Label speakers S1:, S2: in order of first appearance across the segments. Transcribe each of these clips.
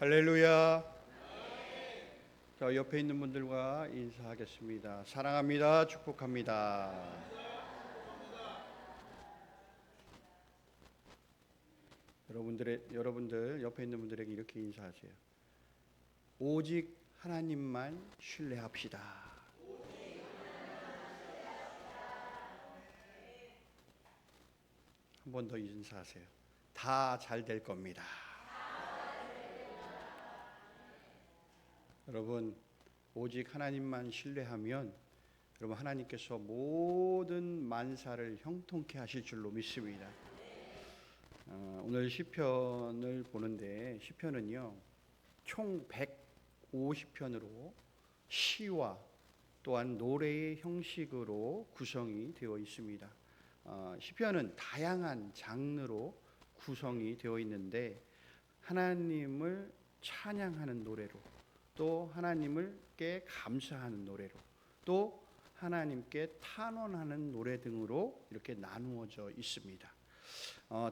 S1: 할렐루야. 자, 옆에 있는 분들과 인사하겠습니다. 사랑합니다. 축복합니다. 여러분들 옆에 있는 분들에게 이렇게 인사하세요. 오직 하나님만 신뢰합시다. 한 번 더 인사하세요. 다 잘 될 겁니다. 여러분, 오직 하나님만 신뢰하면 여러분 하나님께서 모든 만사를 형통케 하실 줄로 믿습니다. 오늘 시편을 보는데 시편은요 총 150편으로 시와 또한 노래의 형식으로 구성이 되어 있습니다. 시편은 다양한 장르로 구성이 되어 있는데 하나님을 찬양하는 노래로, 또 하나님께 감사하는 노래로, 또 하나님께 탄원하는 노래 등으로 이렇게 나누어져 있습니다.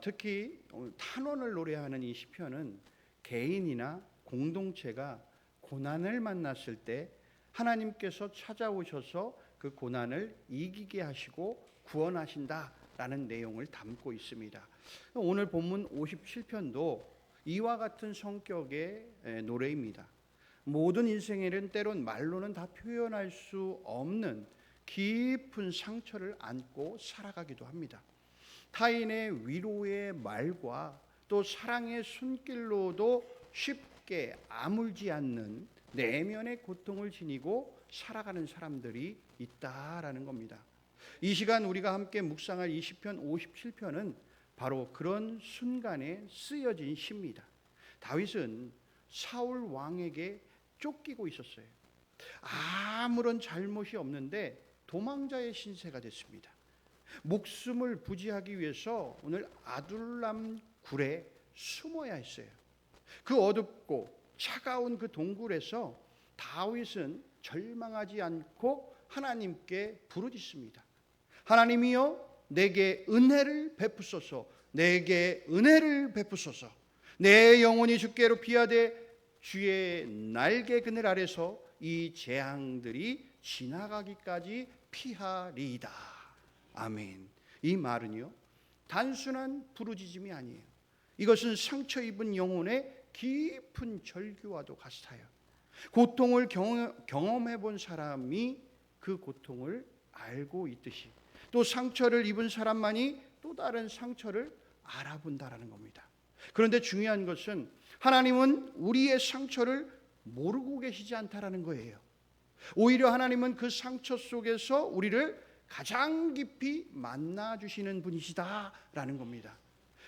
S1: 특히 탄원을 노래하는 이 시편은 개인이나 공동체가 고난을 만났을 때 하나님께서 찾아오셔서 그 고난을 이기게 하시고 구원하신다라는 내용을 담고 있습니다. 오늘 본문 57편도 이와 같은 성격의 노래입니다. 모든 인생에는 때론 말로는 다 표현할 수 없는 깊은 상처를 안고 살아가기도 합니다. 타인의 위로의 말과 또 사랑의 손길로도 쉽게 아물지 않는 내면의 고통을 지니고 살아가는 사람들이 있다라는 겁니다. 이 시간 우리가 함께 묵상할 20편 57편은 바로 그런 순간에 쓰여진 시입니다. 다윗은 사울 왕에게 쫓기고 있었어요. 아무런 잘못이 없는데 도망자의 신세가 됐습니다. 목숨을 부지하기 위해서 오늘 아둘람 굴에 숨어야 했어요. 그 어둡고 차가운 그 동굴에서 다윗은 절망하지 않고 하나님께 부르짖습니다. 하나님이여, 내게 은혜를 베푸소서. 내게 은혜를 베푸소서. 내 영혼이 주께로 피하되 주의 날개 그늘 아래서 이 재앙들이 지나가기까지 피하리이다. 아멘. 이 말은요 단순한 부르짖음이 아니에요. 이것은 상처 입은 영혼의 깊은 절규와도 같아요. 고통을 경험해 본 사람이 그 고통을 알고 있듯이 또 상처를 입은 사람만이 또 다른 상처를 알아본다라는 겁니다. 그런데 중요한 것은 하나님은 우리의 상처를 모르고 계시지 않다라는 거예요. 오히려 하나님은 그 상처 속에서 우리를 가장 깊이 만나주시는 분이시다라는 겁니다.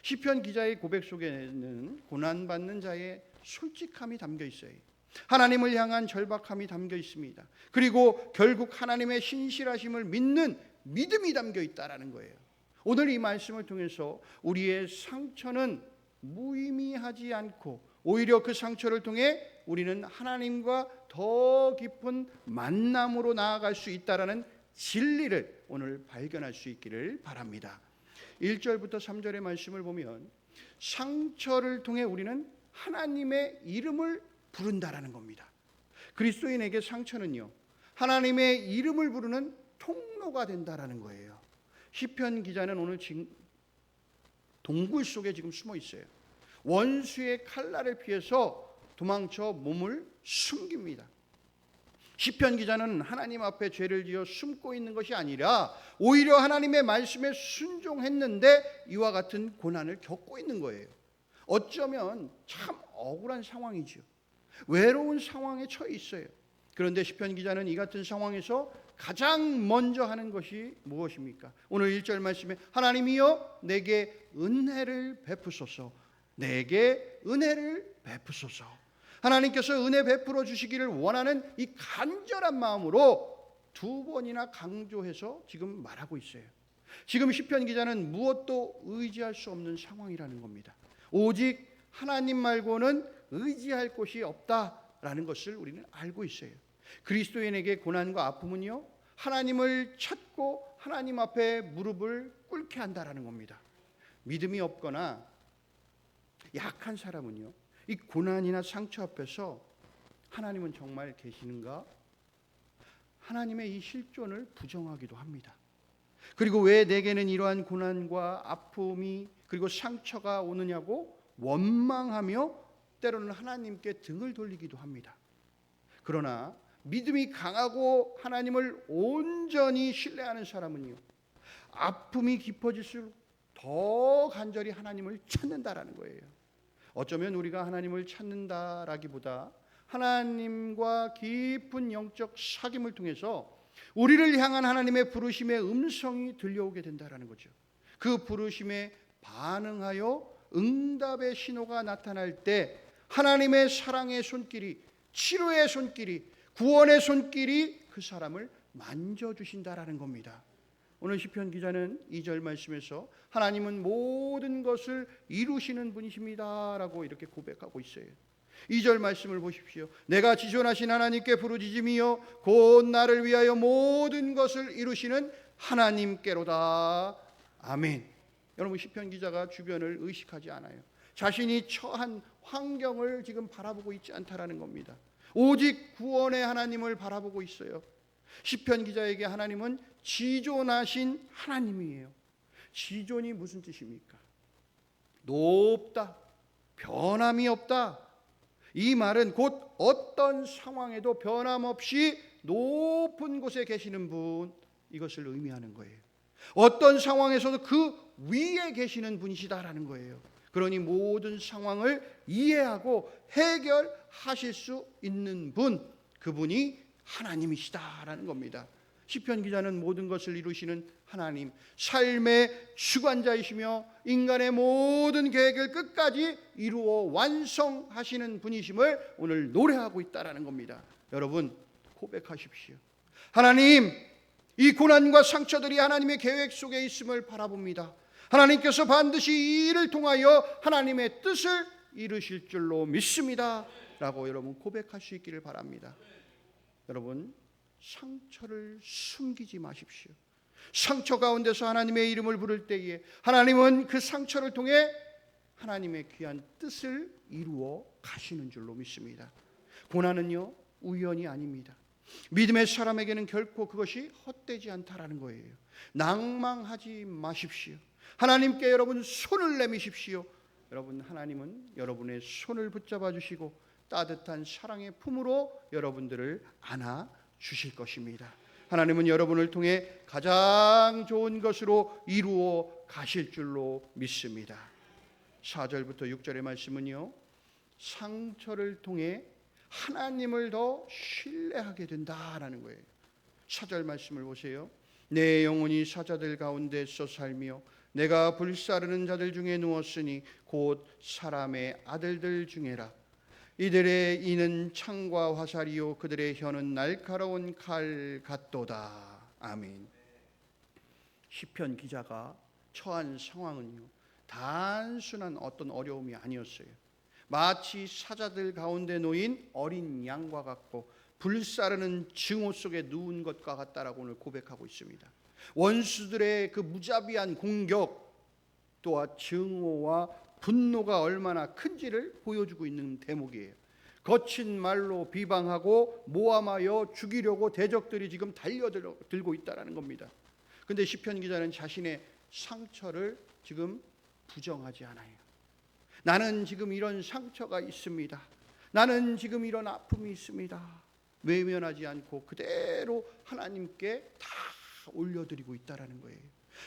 S1: 시편 기자의 고백 속에는 고난받는 자의 솔직함이 담겨 있어요. 하나님을 향한 절박함이 담겨 있습니다. 그리고 결국 하나님의 신실하심을 믿는 믿음이 담겨 있다라는 거예요. 오늘 이 말씀을 통해서 우리의 상처는 무의미하지 않고 오히려 그 상처를 통해 우리는 하나님과 더 깊은 만남으로 나아갈 수 있다라는 진리를 오늘 발견할 수 있기를 바랍니다. 1절부터 3절의 말씀을 보면 상처를 통해 우리는 하나님의 이름을 부른다라는 겁니다. 그리스도인에게 상처는요 하나님의 이름을 부르는 통로가 된다라는 거예요. 시편 기자는 오늘 동굴 속에 지금 숨어 있어요. 원수의 칼날을 피해서 도망쳐 몸을 숨깁니다. 시편 기자는 하나님 앞에 죄를 지어 숨고 있는 것이 아니라 오히려 하나님의 말씀에 순종했는데 이와 같은 고난을 겪고 있는 거예요. 어쩌면 참 억울한 상황이죠. 외로운 상황에 처해 있어요. 그런데 시편 기자는 이 같은 상황에서 가장 먼저 하는 것이 무엇입니까? 오늘 1절 말씀에 하나님이여 내게 은혜를 베푸소서. 내게 은혜를 베푸소서. 하나님께서 은혜 베풀어 주시기를 원하는 이 간절한 마음으로 두 번이나 강조해서 지금 말하고 있어요. 지금 시편 기자는 무엇도 의지할 수 없는 상황이라는 겁니다. 오직 하나님 말고는 의지할 곳이 없다라는 것을 우리는 알고 있어요. 그리스도인에게 고난과 아픔은요 하나님을 찾고 하나님 앞에 무릎을 꿇게 한다라는 겁니다. 믿음이 없거나 약한 사람은요 이 고난이나 상처 앞에서 하나님은 정말 계시는가? 하나님의 이 실존을 부정하기도 합니다. 그리고 왜 내게는 이러한 고난과 아픔이 그리고 상처가 오느냐고 원망하며 때로는 하나님께 등을 돌리기도 합니다. 그러나 믿음이 강하고 하나님을 온전히 신뢰하는 사람은요, 아픔이 깊어질수록 더 간절히 하나님을 찾는다라는 거예요. 어쩌면 우리가 하나님을 찾는다라기보다 하나님과 깊은 영적 사귐을 통해서 우리를 향한 하나님의 부르심의 음성이 들려오게 된다라는 거죠. 그 부르심에 반응하여 응답의 신호가 나타날 때 하나님의 사랑의 손길이, 치료의 손길이, 구원의 손길이 그 사람을 만져주신다라는 겁니다. 오늘 시편 기자는 2절 말씀에서 하나님은 모든 것을 이루시는 분이십니다라고 이렇게 고백하고 있어요. 2절 말씀을 보십시오. 내가 지존하신 하나님께 부르짖으며 곧 나를 위하여 모든 것을 이루시는 하나님께로다. 아멘. 여러분, 시편 기자가 주변을 의식하지 않아요. 자신이 처한 환경을 지금 바라보고 있지 않다라는 겁니다. 오직 구원의 하나님을 바라보고 있어요. 시편 기자에게 하나님은 지존하신 하나님이에요. 지존이 무슨 뜻입니까? 높다, 변함이 없다. 이 말은 곧 어떤 상황에도 변함없이 높은 곳에 계시는 분, 이것을 의미하는 거예요. 어떤 상황에서도 그 위에 계시는 분이시다라는 거예요. 그러니 모든 상황을 이해하고 해결하실 수 있는 분, 그분이 하나님이시다라는 겁니다. 시편 기자는 모든 것을 이루시는 하나님, 삶의 주관자이시며 인간의 모든 계획을 끝까지 이루어 완성하시는 분이심을 오늘 노래하고 있다라는 겁니다. 여러분, 고백하십시오. 하나님, 이 고난과 상처들이 하나님의 계획 속에 있음을 바라봅니다. 하나님께서 반드시 이 일을 통하여 하나님의 뜻을 이루실 줄로 믿습니다 라고 여러분 고백할 수 있기를 바랍니다. 여러분, 상처를 숨기지 마십시오. 상처 가운데서 하나님의 이름을 부를 때에 하나님은 그 상처를 통해 하나님의 귀한 뜻을 이루어 가시는 줄로 믿습니다. 고난은요, 우연이 아닙니다. 믿음의 사람에게는 결코 그것이 헛되지 않다라는 거예요. 낭망하지 마십시오. 하나님께 여러분 손을 내미십시오. 여러분, 하나님은 여러분의 손을 붙잡아 주시고 따뜻한 사랑의 품으로 여러분들을 안아 주실 것입니다. 하나님은 여러분을 통해 가장 좋은 것으로 이루어 가실 줄로 믿습니다. 4절부터 6절의 말씀은요, 상처를 통해 하나님을 더 신뢰하게 된다라는 거예요. 4절 말씀을 보세요. 내 영혼이 사자들 가운데서 살며 내가 불사르는 자들 중에 누웠으니 곧 사람의 아들들 중에라. 이들의 이는 창과 화살이요 그들의 혀는 날카로운 칼 같도다. 아멘. 시편 기자가 처한 상황은요, 단순한 어떤 어려움이 아니었어요. 마치 사자들 가운데 놓인 어린 양과 같고 불사르는 증오 속에 누운 것과 같다라고 오늘 고백하고 있습니다. 원수들의 그 무자비한 공격 또한 증오와 분노가 얼마나 큰지를 보여주고 있는 대목이에요. 거친 말로 비방하고 모함하여 죽이려고 대적들이 지금 달려들고 있다는 겁니다. 그런데 시편 기자는 자신의 상처를 지금 부정하지 않아요. 나는 지금 이런 상처가 있습니다. 나는 지금 이런 아픔이 있습니다. 외면하지 않고 그대로 하나님께 다 올려드리고 있다는 거예요.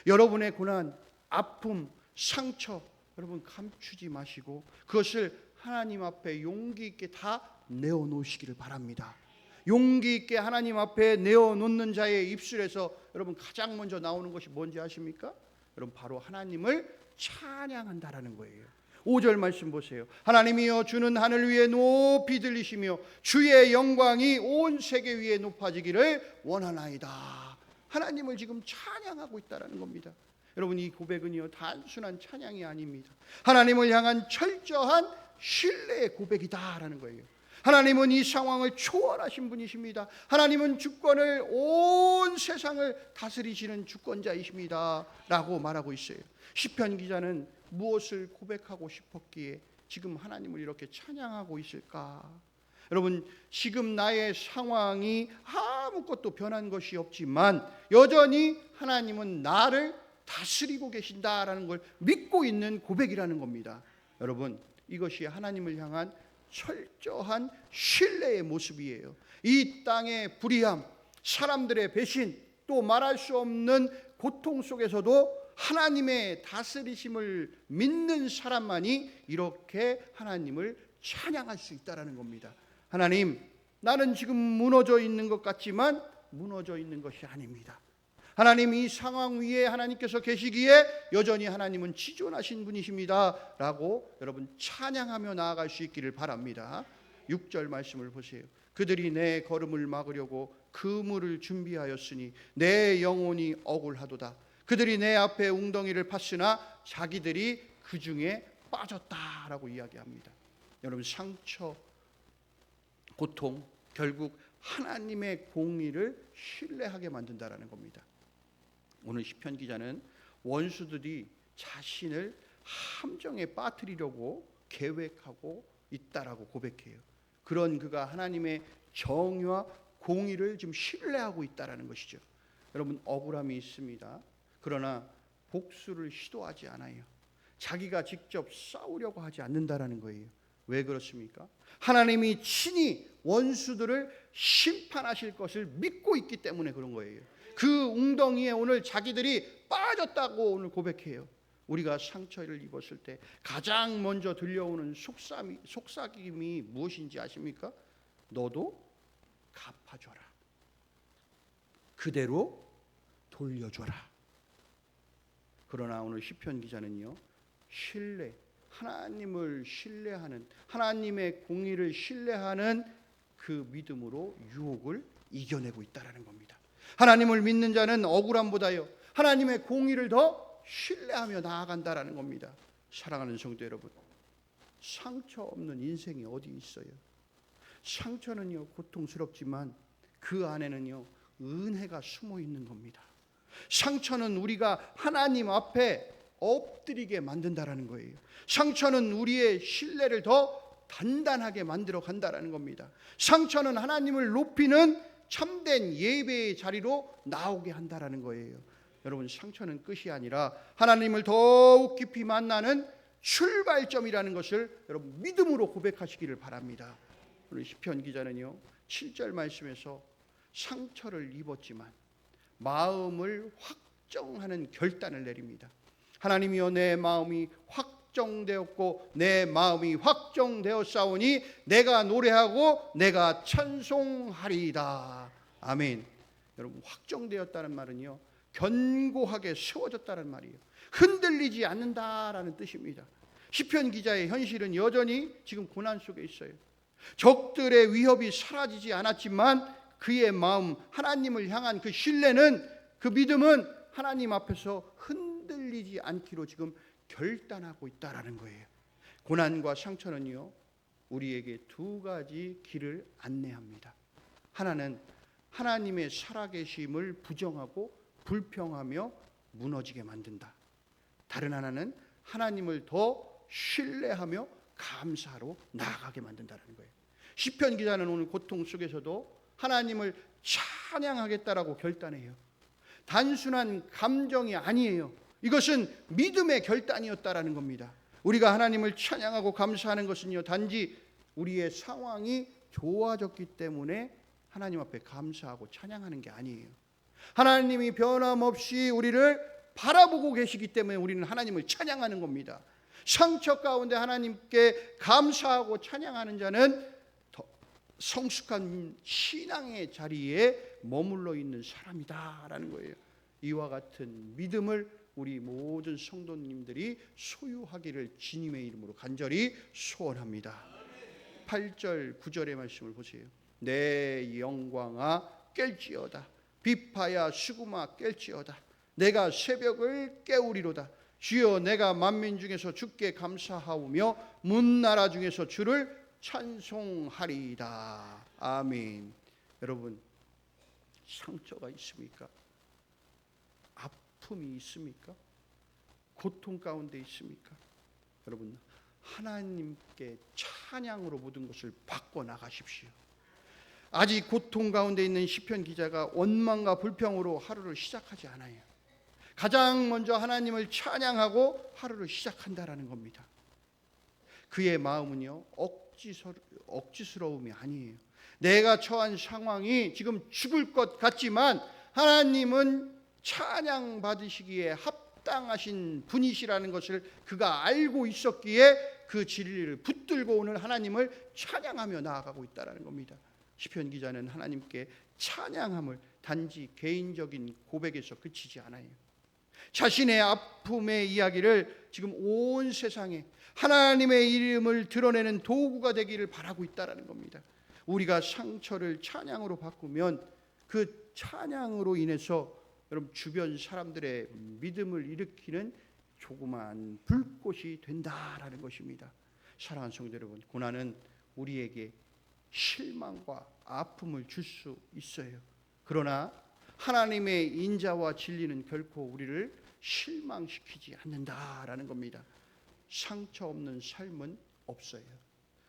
S1: 여러분의 고난, 아픔, 상처 여러분 감추지 마시고 그것을 하나님 앞에 용기 있게 다 내어놓으시기를 바랍니다. 용기 있게 하나님 앞에 내어놓는 자의 입술에서 여러분 가장 먼저 나오는 것이 뭔지 아십니까? 여러분 바로 하나님을 찬양한다라는 거예요. 5절 말씀 보세요. 하나님이여 주는 하늘 위에 높이 들리시며 주의 영광이 온 세계 위에 높아지기를 원하나이다. 하나님을 지금 찬양하고 있다는 겁니다. 여러분, 이 고백은요 단순한 찬양이 아닙니다. 하나님을 향한 철저한 신뢰의 고백이다라는 거예요. 하나님은 이 상황을 초월하신 분이십니다. 하나님은 주권을 온 세상을 다스리시는 주권자이십니다 라고 말하고 있어요. 시편 기자는 무엇을 고백하고 싶었기에 지금 하나님을 이렇게 찬양하고 있을까? 여러분, 지금 나의 상황이 아무것도 변한 것이 없지만 여전히 하나님은 나를 다스리고 계신다라는 걸 믿고 있는 고백이라는 겁니다. 여러분, 이것이 하나님을 향한 철저한 신뢰의 모습이에요. 이 땅의 불의함, 사람들의 배신, 또 말할 수 없는 고통 속에서도 하나님의 다스리심을 믿는 사람만이 이렇게 하나님을 찬양할 수 있다는 겁니다. 하나님, 나는 지금 무너져 있는 것 같지만 무너져 있는 것이 아닙니다. 하나님, 이 상황 위에 하나님께서 계시기에 여전히 하나님은 지존하신 분이십니다 라고 여러분 찬양하며 나아갈 수 있기를 바랍니다. 6절 말씀을 보세요. 그들이 내 걸음을 막으려고 그물을 준비하였으니 내 영혼이 억울하도다. 그들이 내 앞에 웅덩이를 팠으나 자기들이 그 중에 빠졌다라고 이야기합니다. 여러분, 상처, 고통, 결국 하나님의 공의를 신뢰하게 만든다라는 겁니다. 오늘 시편 기자는 원수들이 자신을 함정에 빠뜨리려고 계획하고 있다라고 고백해요. 그런 그가 하나님의 정의와 공의를 지금 신뢰하고 있다라는 것이죠. 여러분, 억울함이 있습니다. 그러나 복수를 시도하지 않아요. 자기가 직접 싸우려고 하지 않는다라는 거예요. 왜 그렇습니까? 하나님이 친히 원수들을 심판하실 것을 믿고 있기 때문에 그런 거예요. 그 웅덩이에 오늘 자기들이 빠졌다고 오늘 고백해요. 우리가 상처를 입었을 때 가장 먼저 들려오는 속삭임이 무엇인지 아십니까? 너도 갚아줘라. 그대로 돌려줘라. 그러나 오늘 시편 기자는요, 하나님을 신뢰하는, 하나님의 공의를 신뢰하는 그 믿음으로 유혹을 이겨내고 있다라는 겁니다. 하나님을 믿는 자는 억울함보다요 하나님의 공의를 더 신뢰하며 나아간다라는 겁니다. 사랑하는 성도 여러분, 상처 없는 인생이 어디 있어요? 상처는요 고통스럽지만 그 안에는요 은혜가 숨어 있는 겁니다. 상처는 우리가 하나님 앞에 엎드리게 만든다라는 거예요. 상처는 우리의 신뢰를 더 단단하게 만들어 간다라는 겁니다. 상처는 하나님을 높이는 참된 예배의 자리로 나오게 한다라는 거예요. 여러분, 상처는 끝이 아니라 하나님을 더욱 깊이 만나는 출발점이라는 것을 여러분 믿음으로 고백하시기를 바랍니다. 오늘 시편 기자는요 7절 말씀에서 상처를 입었지만 마음을 확정하는 결단을 내립니다. 하나님이여, 내 마음이 확정되었고 내 마음이 확정되었사오니 내가 노래하고 내가 찬송하리이다. 아멘. 여러분, 확정되었다는 말은요 견고하게 세워졌다는 말이에요. 흔들리지 않는다라는 뜻입니다. 시편 기자의 현실은 여전히 지금 고난 속에 있어요. 적들의 위협이 사라지지 않았지만 그의 마음, 하나님을 향한 그 신뢰는, 그 믿음은 하나님 앞에서 흔들리지 않기로 지금 결단하고 있다라는 거예요. 고난과 상처는요 우리에게 두 가지 길을 안내합니다. 하나는 하나님의 살아계심을 부정하고 불평하며 무너지게 만든다. 다른 하나는 하나님을 더 신뢰하며 감사로 나아가게 만든다는 거예요. 시편 기자는 오늘 고통 속에서도 하나님을 찬양하겠다라고 결단해요. 단순한 감정이 아니에요. 이것은 믿음의 결단이었다라는 겁니다. 우리가 하나님을 찬양하고 감사하는 것은요 단지 우리의 상황이 좋아졌기 때문에 하나님 앞에 감사하고 찬양하는 게 아니에요. 하나님이 변함없이 우리를 바라보고 계시기 때문에 우리는 하나님을 찬양하는 겁니다. 상처 가운데 하나님께 감사하고 찬양하는 자는 더 성숙한 신앙의 자리에 머물러 있는 사람이다라는 거예요. 이와 같은 믿음을 우리 모든 성도님들이 소유하기를 주님의 이름으로 간절히 소원합니다. 8절 9절의 말씀을 보세요. 내 영광아 깰지어다. 비파야 수구마 깰지어다. 내가 새벽을 깨우리로다. 주여, 내가 만민 중에서 주께 감사하오며 문나라 중에서 주를 찬송하리이다. 아멘. 여러분, 상처가 있습니까? 아픔이 있습니까? 고통 가운데 있습니까? 여러분, 하나님께 찬양으로 모든 것을 바꿔 나가십시오. 아직 고통 가운데 있는 시편 기자가 원망과 불평으로 하루를 시작하지 않아요. 가장 먼저 하나님을 찬양하고 하루를 시작한다라는 겁니다. 그의 마음은요, 억지스러움이 아니에요. 내가 처한 상황이 지금 죽을 것 같지만 하나님은 찬양 받으시기에 합당하신 분이시라는 것을 그가 알고 있었기에 그 진리를 붙들고 오늘 하나님을 찬양하며 나아가고 있다는 겁니다. 시편 기자는 하나님께 찬양함을 단지 개인적인 고백에서 그치지 않아요. 자신의 아픔의 이야기를 지금 온 세상에 하나님의 이름을 드러내는 도구가 되기를 바라고 있다는 겁니다. 우리가 상처를 찬양으로 바꾸면 그 찬양으로 인해서 여러분 주변 사람들의 믿음을 일으키는 조그만 불꽃이 된다라는 것입니다. 사랑하는 성도 여러분, 고난은 우리에게 실망과 아픔을 줄 수 있어요. 그러나 하나님의 인자와 진리는 결코 우리를 실망시키지 않는다라는 겁니다. 상처 없는 삶은 없어요.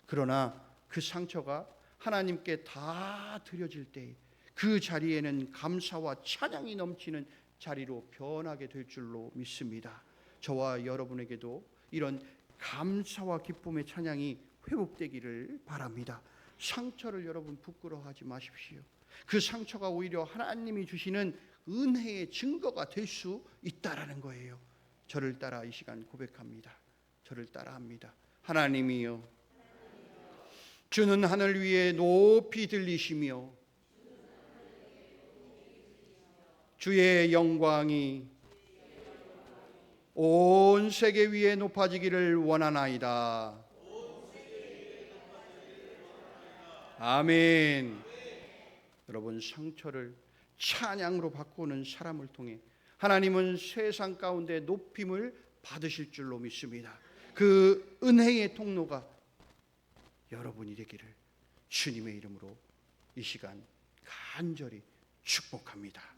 S1: 그러나 그 상처가 하나님께 다 드려질 때 그 자리에는 감사와 찬양이 넘치는 자리로 변하게 될 줄로 믿습니다. 저와 여러분에게도 이런 감사와 기쁨의 찬양이 회복되기를 바랍니다. 상처를 여러분 부끄러워하지 마십시오. 그 상처가 오히려 하나님이 주시는 은혜의 증거가 될 수 있다라는 거예요. 저를 따라 이 시간 고백합니다. 저를 따라합니다. 하나님이여, 주는 하늘 위에 높이 들리시며 주의 영광이 온 세계 위에 높아지기를 원하나이다. 아멘. 여러분, 상처를 찬양으로 바꾸는 사람을 통해 하나님은 세상 가운데 높임을 받으실 줄로 믿습니다. 그 은혜의 통로가 여러분이 되기를 주님의 이름으로 이 시간 간절히 축복합니다.